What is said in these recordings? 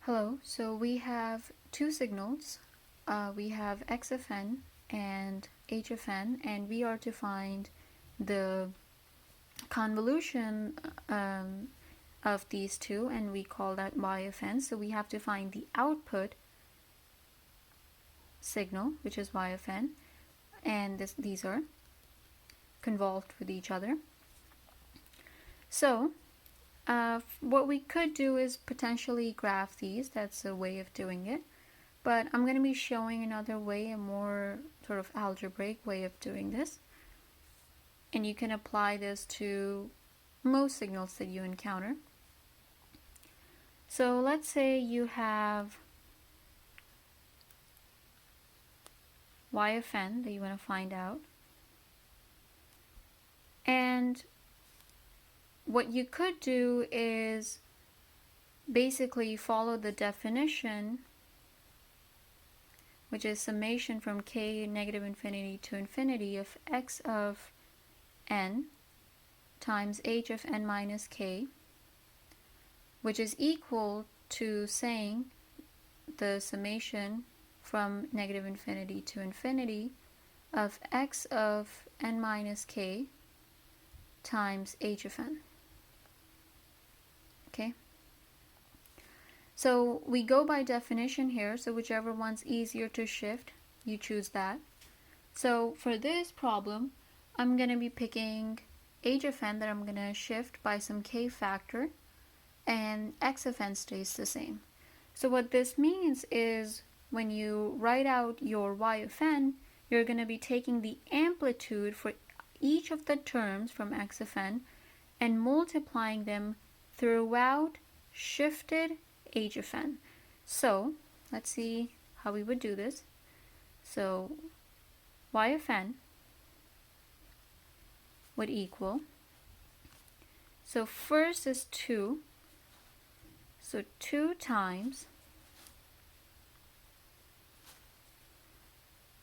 Hello, so we have two signals. We have x of n and h of n, and we are to find the convolution of these two, and we call that y of n. So we have to find the output signal, which is y of n, and these are convolved with each other. So what we could do is potentially graph these. That's a way of doing it. But I'm going to be showing another way, a more sort of algebraic way of doing this. And you can apply this to most signals that you encounter. So let's say you have y of n that you want to find out. And what you could do is basically follow the definition, which is summation from k negative infinity to infinity of x of n times h of n minus k, which is equal to saying the summation from negative infinity to infinity of x of n minus k times h of n. Okay? So we go by definition here, so whichever one's easier to shift, you choose that. So for this problem, I'm going to be picking h of n that I'm going to shift by some k factor, and x of n stays the same. So what this means is when you write out your y of n, you're going to be taking the amplitude for each of the terms from x of n and multiplying them throughout shifted h of n. So let's see how we would do this. So y of n would equal, so first is 2, so 2 times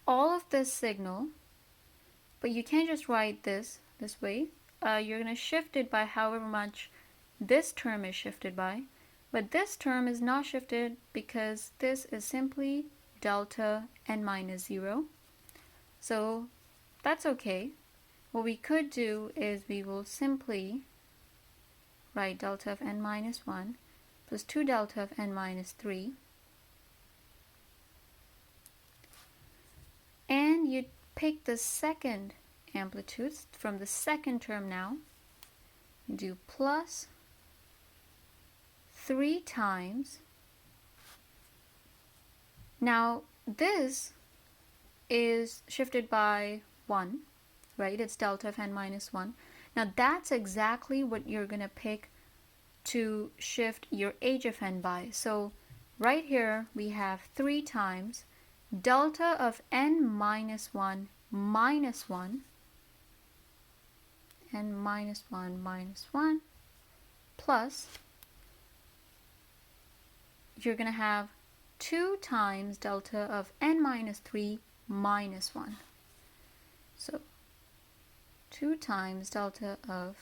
all of this signal, but you can't just write this way. You're going to shift it by however much this term is shifted by, but this term is not shifted because this is simply delta n minus 0. So that's okay. What we could do is we will simply write delta of n minus 1 plus 2 delta of n minus 3. And you pick the second amplitude from the second term now. You do plus 3 times. Now this is shifted by 1, right? It's delta of n minus 1. Now that's exactly what you're going to pick to shift your h of n by. So right here we have 3 times delta of n minus 1 minus 1, n minus 1 minus 1, plus you're going to have 2 times delta of n minus 3 minus 1. So 2 times delta of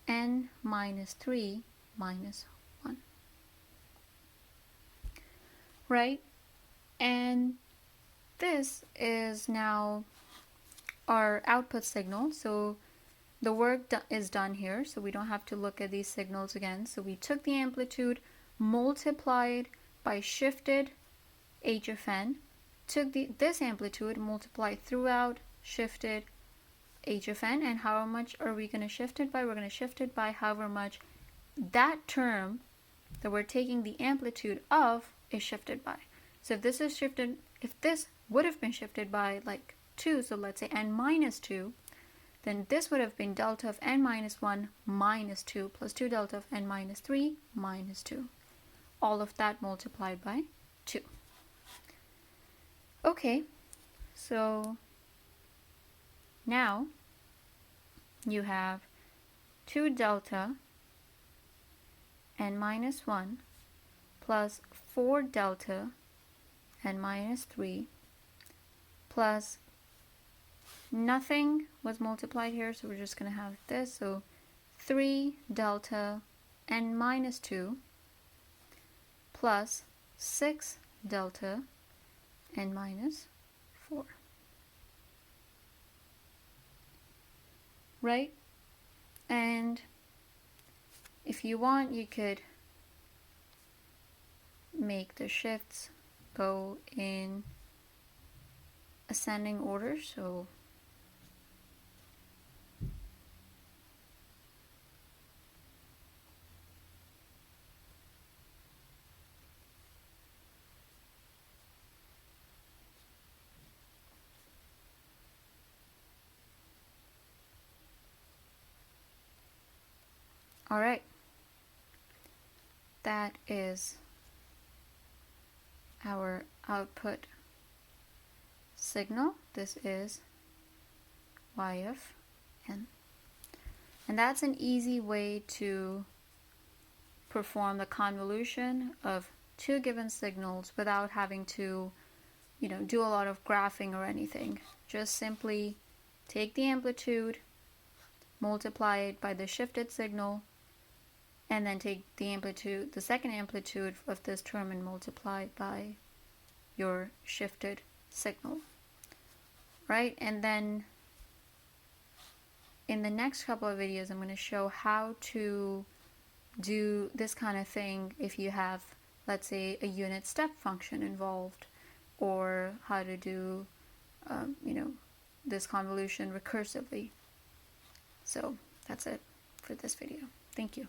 n minus 3 minus 1. Right? And this is now our output signal. So the work is done here, so we don't have to look at these signals again. So we took the amplitude, multiplied by shifted h of n, took this amplitude, multiplied throughout shifted h of n, and how much are we going to shift it by? We're going to shift it by however much that term that we're taking the amplitude of is shifted by. So if this is shifted, if this would have been shifted by like 2, so let's say n minus 2, then this would have been delta of n minus 1 minus 2 plus 2 delta of n minus 3 minus 2. All of that multiplied by 2. Okay, so now you have 2 delta n minus 1 plus 4 delta n minus 3 plus nothing was multiplied here, so we're just going to have this. So 3 delta n minus 2 plus 6 delta n minus 4. Right? And if you want, you could make the shifts go in ascending order. So all right, that is our output signal. This is YF n. And that's an easy way to perform the convolution of two given signals without having to, do a lot of graphing or anything. Just simply take the amplitude, multiply it by the shifted signal, and then take the amplitude, the second amplitude of this term, and multiply it by your shifted signal. Right? And then in the next couple of videos, I'm going to show how to do this kind of thing if you have, let's say, a unit step function involved, or how to do, this convolution recursively. So that's it for this video. Thank you.